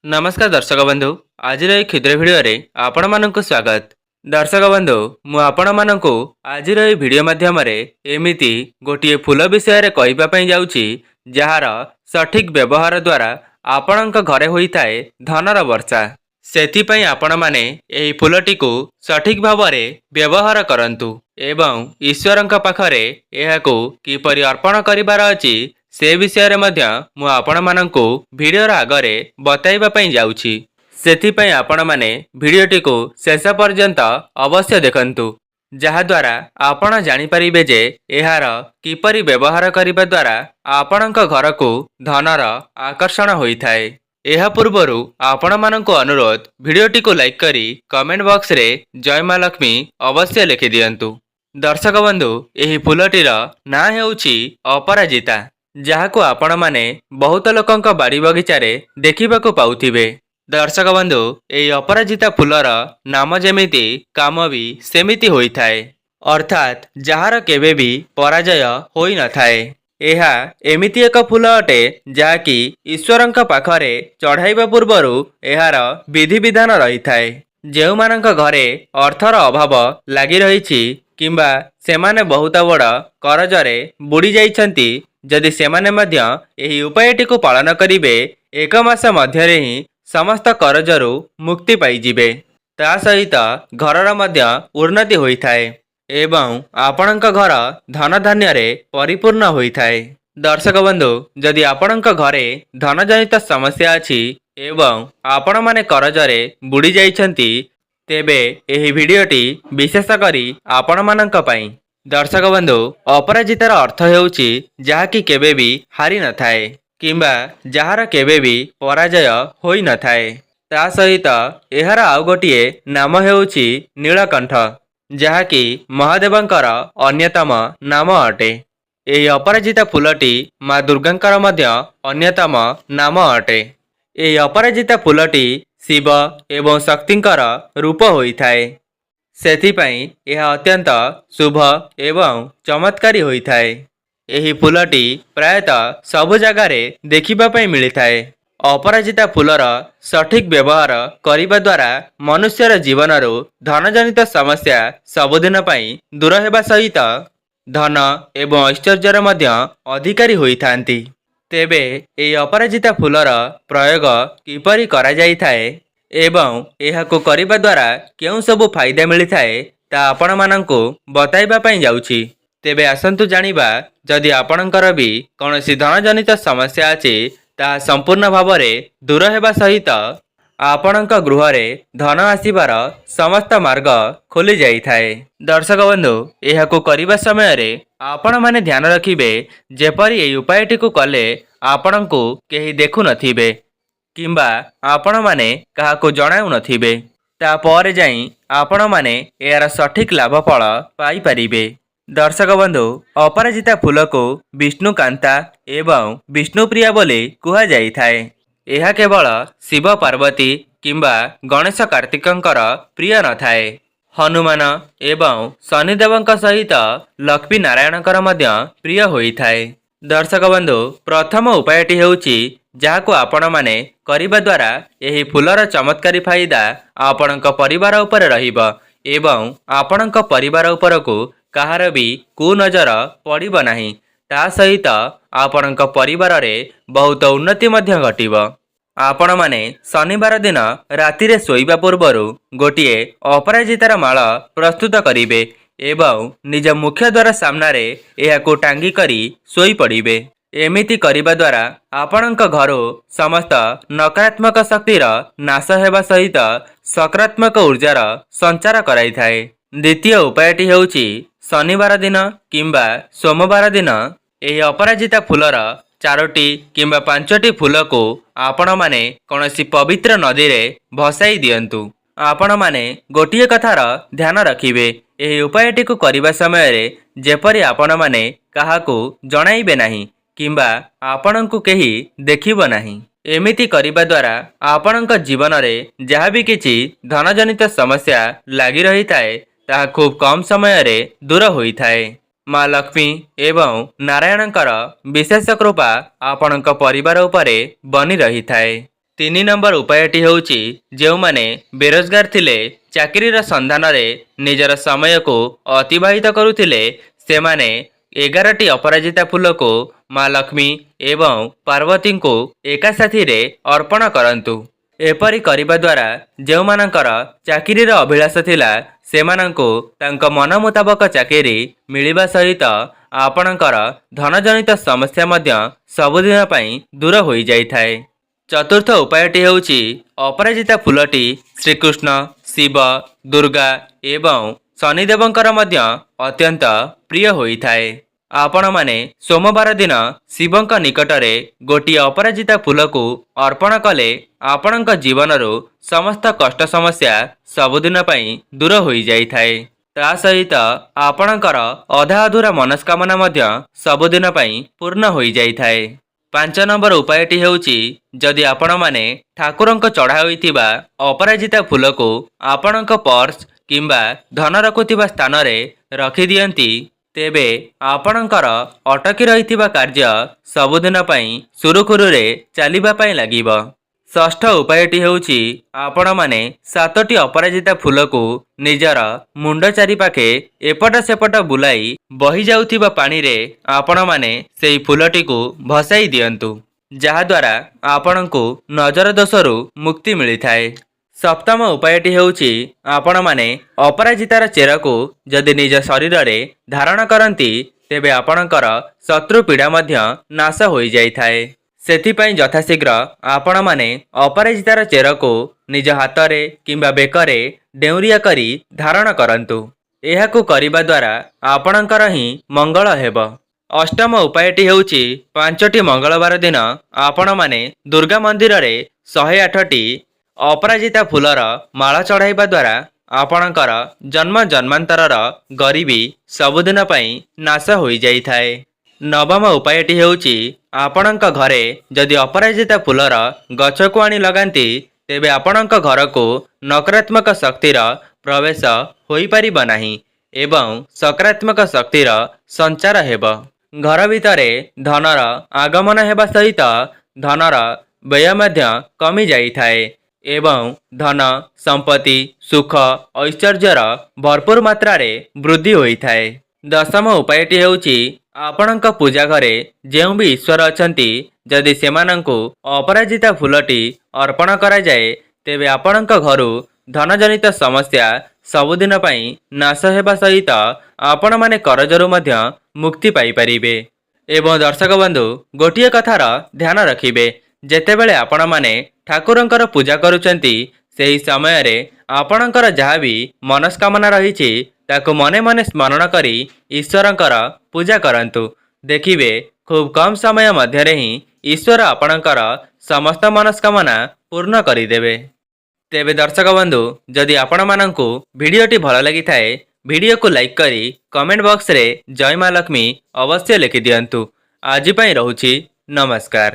नमस्कार दर्शक बंधु। आज क्षुद्र भिडियो आपण मानक स्वागत। दर्शक बंधु मु आपण मानक आज भिडियो माध्यम एमिति गोटे फूल विषय कहवाई जाऊँगी जार सठिक व्यवहार द्वारा आपण घरे होता है धनर वर्षा। सेथिपाई आपण माने एही फूलटी को सठिक भाव व्यवहार करंतु एवं ईश्वर पाखरे एहाको किपरि अर्पण करिबार अछि से विषय मु आपण मानंकु भिडियोर आगरे बताइबा पई जाउछि। सेथिपाई आपण माने भिडियोटी को शेष पर्यंत अवश्य देखंतु जहाद्वारा आपण जानिपारिबे जे एहार किपरि व्यवहार करिबा द्वारा आपणक घर को धनर आकर्षण होइथाए। एहा पूर्वरु आपण मानंकु अनुरोध भिडियोटी को लाइक करी कमेंट बॉक्स रे जय मां लक्ष्मी अवश्य लिखि दियंतु। दर्शक बंधु एही फूलटीर ना हेउछि अपराजिता, जहाको आपण माने बहुत लोकंक बाड़ी बगीचारे देखिबाको पाउथिबे। दर्शक बंधु एही अपराजिता फूलर नाम जेमिति काम भी सेमिति होइथाए, अर्थात जहार केबे भी पराजय होई न थाए। एहा एमिति एक फूल अटे जाकी ईश्वरंक पाखरे चढ़ाइबा पूर्वरु एहार विधि विधान रही थाए। जेउ मानंक घरे अर्थर अभाव लागी रहिछि किंबा सेमाने बहुत बड़ करजरे बुड़ी जाइछंती, जदि सेमाने मध्य एही उपायटी को पालन करिवे एक मास मध्यरे ही समस्त करजरु मुक्ति पाइजिबे। ता सहित घरर मध्य उन्नति होइथाए एवं आपणक घर धन धान्य रे परिपूर्ण होइथाए। दर्शक बंधु जदि आपणक घरे धन जनित समस्या अछि एवं आपण माने करजरे बुड़ी जाइछंती तेबे एही भिडियोटी विशेष करी आपण मानक पई। दर्शक बंधु अपराजितार अर्थ हेउछि जहाकी केबे भी हारि न थाए किंबा जहार केबे भी पराजय होई न थाए। ता सहित एहार आउ गोटिए नाम हेउछि नीलकंठ, जहाकी महादेवंकर अन्यतम नाम अटे। एही अपराजिता फूलटी माँ दुर्गांकर मध्य अन्यतम नाम अटे। एही अपराजिता फूलटी शिव एवं शक्तिंकर रूप होइथाए, सेथिपाई यह अत्यंत शुभ एवं चमत्कारी होइथाए। एही फूलटी प्रायतः सबु जगारे देखिबा पई मिलिथाए। अपराजिता फूलर सठिक व्यवहार करिबा द्वारा मनुष्यर जीवनरु धनजनित समस्या सबुदिन पई दूर हेबा सहित धन एवं ऐश्वर्यर मध्य अधिकारी होइथांती। तेबे एही अपराजिता फूलर प्रयोग किपरि करा जाइथाए एवं एहाको करिबा द्वारा केउ सबु फायदा मिलिथाए ता आपण मानंकु बताइबा पई जाउछि। तेबे आसंतु जानिबा जदि आपणकर भी कौनसी धनजनित समस्या अछि ता संपूर्ण भावरे दूर हेबा सहित आपणक गृहरे धन आसीबार समस्त मार्ग खोली जाइथाए। दर्शक बंधु एहाको करिबा समय रे आपण माने ध्यान रखिबे जेपरि एही उपायटी को कले आपणकु केही देखु नथिबे किंबा आपण माने काहाको जणाउ नथिबे। ता परे जाई आपण माने एहार सठिक लाभ फल पाई परिबे। दर्शक बंधु अपराजिता फूल को विष्णुकांता एवं विष्णुप्रिया बोली कुहा जाइथाए। यह केवल शिव पार्वती किंबा गणेश कार्तिकंकर प्रिय न थाए, हनुमान एवं शनिदेवंक सहित लक्ष्मी नारायणकर मध्य प्रिय होइथाए। दर्शक बंधु प्रथम उपायटी हेउछि जाहाको आपण माने करिबा द्वारा एही फूलर चमत्कारी फायदा आपणक परिवार उपर रहिब एवं आपणक परिवार उपरको काहार भी कुनजर पड़िब नाही। ता सहित आपणक परिवार रे बहुत उन्नति मध्य घटिब। आपण माने शनिवार दिन रातिरे सोइबा पूर्वरु गोटिए अपराजितार माळ प्रस्तुत करिवे एवं निज मुख्य द्वार सामना रे एहाको टांगी करी सोई पड़िबे। एमिति करिबा द्वारा आपणक घरो समस्त नकारात्मक शक्तिर नाश हेबा सहित सकारात्मक ऊर्जार संचार कराइथाए। द्वितीय उपायटी हेउछि शनिवार दिन किंबा सोमवार दिन एही अपराजिता फूलर 4टी किंबा 5टी फूल को आपण माने कौनसी पवित्र नदी रे भसाई दियंतु। आपण माने गोटिए कथार ध्यान रखिबे एही उपायटी को करिबा समय रे जेपरि आपण माने काहाको जणाइबे नाही किंबा आपणंकु केही देखिबो नाही। एमिति करिबा द्वारा आपणंक जीवन रे जहाँ भी किछि धनजनित समस्या लागी रही थाए ताहा खूब कम समय रे दूर होइथाए। माँ लक्ष्मी एवं नारायणकर विशेष कृपा आपणक परिवार उपरे बनी रही थाए। ତିନି ନମ୍ବର ଉପାୟଟି ହେଉଛି ଯେଉଁମାନେ ବେରୋଜଗାର ଥିଲେ, ଚାକିରିର ସନ୍ଧାନରେ ନିଜର ସମୟକୁ ଅତିବାହିତ କରୁଥିଲେ, ସେମାନେ 11ଟି ଅପରାଜିତା ଫୁଲକୁ ମା ଲକ୍ଷ୍ମୀ ଏବଂ ପାର୍ବତୀଙ୍କୁ ଏକା ସାଥିରେ ଅର୍ପଣ କରନ୍ତୁ। ଏପରି କରିବା ଦ୍ୱାରା ଯେଉଁମାନଙ୍କର ଚାକିରିର ଅଭିଳାଷ ଥିଲା ସେମାନଙ୍କୁ ତାଙ୍କ ମନ ମୁତାବକ ଚାକିରି ମିଳିବା ସହିତ ଆପଣଙ୍କର ଧନଜନିତ ସମସ୍ୟା ମଧ୍ୟ ସବୁଦିନ ପାଇଁ ଦୂର ହୋଇଯାଇଥାଏ। ଚତୁର୍ଥ ଉପାୟଟି ହେଉଛି ଅପରାଜିତା ଫୁଲଟି ଶ୍ରୀକୃଷ୍ଣ, ଶିବ, ଦୁର୍ଗା ଏବଂ ଶନିଦେବଙ୍କର ମଧ୍ୟ ଅତ୍ୟନ୍ତ ପ୍ରିୟ ହୋଇଥାଏ। ଆପଣମାନେ ସୋମବାର ଦିନ ଶିବଙ୍କ ନିକଟରେ ଗୋଟିଏ ଅପରାଜିତା ଫୁଲକୁ ଅର୍ପଣ କଲେ ଆପଣଙ୍କ ଜୀବନରୁ ସମସ୍ତ କଷ୍ଟ ସମସ୍ୟା ସବୁଦିନ ପାଇଁ ଦୂର ହୋଇଯାଇଥାଏ। ତା ସହିତ ଆପଣଙ୍କର ଅଧା ଅଧୁରା ମନସ୍କାମନା ମଧ୍ୟ ସବୁଦିନ ପାଇଁ ପୂର୍ଣ୍ଣ ହୋଇଯାଇଥାଏ। 5 ନମ୍ବର ଉପାୟଟି ହେଉଛି ଯଦି ଆପଣମାନେ ଠାକୁରଙ୍କ ଚଢ଼ା ହୋଇଥିବା ଅପରାଜିତା ଫୁଲକୁ ଆପଣଙ୍କ ପର୍ସ କିମ୍ବା ଧନ ରଖୁଥିବା ସ୍ଥାନରେ ରଖିଦିଅନ୍ତି, ତେବେ ଆପଣଙ୍କର ଅଟକି ରହିଥିବା କାର୍ଯ୍ୟ ସବୁଦିନ ପାଇଁ ସୁରୁଖୁରୁରେ ଚାଲିବା ପାଇଁ ଲାଗିବ। ଷଷ୍ଠ ଉପାୟଟି ହେଉଛି ଆପଣମାନେ 7ଟି ଅପରାଜିତା ଫୁଲକୁ ନିଜର ମୁଣ୍ଡ ଚାରିପାଖେ ଏପଟ ସେପଟ ବୁଲାଇ ବହିଯାଉଥିବା ପାଣିରେ ଆପଣମାନେ ସେହି ଫୁଲଟିକୁ ଭସାଇ ଦିଅନ୍ତୁ, ଯାହାଦ୍ୱାରା ଆପଣଙ୍କୁ ନଜର ଦୋଷରୁ ମୁକ୍ତି ମିଳିଥାଏ। ସପ୍ତମ ଉପାୟଟି ହେଉଛି ଆପଣମାନେ ଅପରାଜିତାର ଚେରକୁ ଯଦି ନିଜ ଶରୀରରେ ଧାରଣ କରନ୍ତି, ତେବେ ଆପଣଙ୍କର ଶତ୍ରୁ ପୀଡ଼ା ମଧ୍ୟ ନାଶ ହୋଇଯାଇଥାଏ। ସେଥିପାଇଁ ଯଥାଶୀଘ୍ର ଆପଣମାନେ ଅପରାଜିତାର ଚେରକୁ ନିଜ ହାତରେ କିମ୍ବା ବେକରେ ଡେଉଁରିଆ କରି ଧାରଣ କରନ୍ତୁ। ଏହାକୁ କରିବା ଦ୍ୱାରା ଆପଣଙ୍କର ହିଁ ମଙ୍ଗଳ ହେବ। ଅଷ୍ଟମ ଉପାୟଟି ହେଉଛି 5ଟି ମଙ୍ଗଳବାର ଦିନ ଆପଣମାନେ ଦୁର୍ଗା ମନ୍ଦିରରେ 108ଟି ଅପରାଜିତା ଫୁଲର ମାଳ ଚଢ଼ାଇବା ଦ୍ୱାରା ଆପଣଙ୍କର ଜନ୍ମ ଜନ୍ମାନ୍ତରର ଗରିବୀ ସବୁଦିନ ପାଇଁ ନାଶ ହୋଇଯାଇଥାଏ। ନବମ ଉପାୟଟି ହେଉଛି ଆପଣଙ୍କ ଘରେ ଯଦି ଅପରାଜିତା ଫୁଲର ଗଛକୁ ଆଣି ଲଗାନ୍ତି, ତେବେ ଆପଣଙ୍କ ଘରକୁ ନକାରାତ୍ମକ ଶକ୍ତିର ପ୍ରବେଶ ହୋଇପାରିବ ନାହିଁ ଏବଂ ସକାରାତ୍ମକ ଶକ୍ତିର ସଞ୍ଚାର ହେବ। ଘର ଭିତରେ ଧନର ଆଗମନ ହେବା ସହିତ ଧନର ବ୍ୟୟ ମଧ୍ୟ କମି ଯାଇଥାଏ ଏବଂ ଧନ, ସମ୍ପତ୍ତି, ସୁଖ, ଐଶ୍ୱର୍ଯ୍ୟର ଭରପୁର ମାତ୍ରାରେ ବୃଦ୍ଧି ହୋଇଥାଏ। ଦଶମ ଉପାୟଟି ହେଉଛି ଆପଣଙ୍କ ପୂଜା ଘରେ ଯେଉଁ ବି ଈଶ୍ୱର ଅଛନ୍ତି, ଯଦି ସେମାନଙ୍କୁ ଅପରାଜିତା ଫୁଲଟି ଅର୍ପଣ କରାଯାଏ, ତେବେ ଆପଣଙ୍କ ଘରୁ ଧନଜନିତ ସମସ୍ୟା ସବୁଦିନ ପାଇଁ ନାଶ ହେବା ସହିତ ଆପଣମାନେ କରଜରୁ ମଧ୍ୟ ମୁକ୍ତି ପାଇପାରିବେ। ଏବଂ ଦର୍ଶକ ବନ୍ଧୁ, ଗୋଟିଏ କଥାର ଧ୍ୟାନ ରଖିବେ, ଯେତେବେଳେ ଆପଣମାନେ ଠାକୁରଙ୍କର ପୂଜା କରୁଛନ୍ତି, ସେହି ସମୟରେ ଆପଣଙ୍କର ଯାହା ବି ମନସ୍କାମନା ରହିଛି ତାକୁ ମନେ ମନେ ସ୍ମରଣ କରି ଈଶ୍ୱରଙ୍କର ପୂଜା କରନ୍ତୁ। ଦେଖିବେ ଖୁବ୍ କମ୍ ସମୟ ମଧ୍ୟରେ ହିଁ ଈଶ୍ୱର ଆପଣଙ୍କର ସମସ୍ତ ମନସ୍କାମନା ପୂର୍ଣ୍ଣ କରିଦେବେ। ତେବେ ଦର୍ଶକ ବନ୍ଧୁ, ଯଦି ଆପଣମାନଙ୍କୁ ଭିଡ଼ିଓଟି ଭଲ ଲାଗିଥାଏ, ଭିଡ଼ିଓକୁ ଲାଇକ୍ କରି କମେଣ୍ଟ ବକ୍ସରେ ଜୟ ମା ଲକ୍ଷ୍ମୀ ଅବଶ୍ୟ ଲେଖିଦିଅନ୍ତୁ। ଆଜି ପାଇଁ ରହୁଛି, ନମସ୍କାର।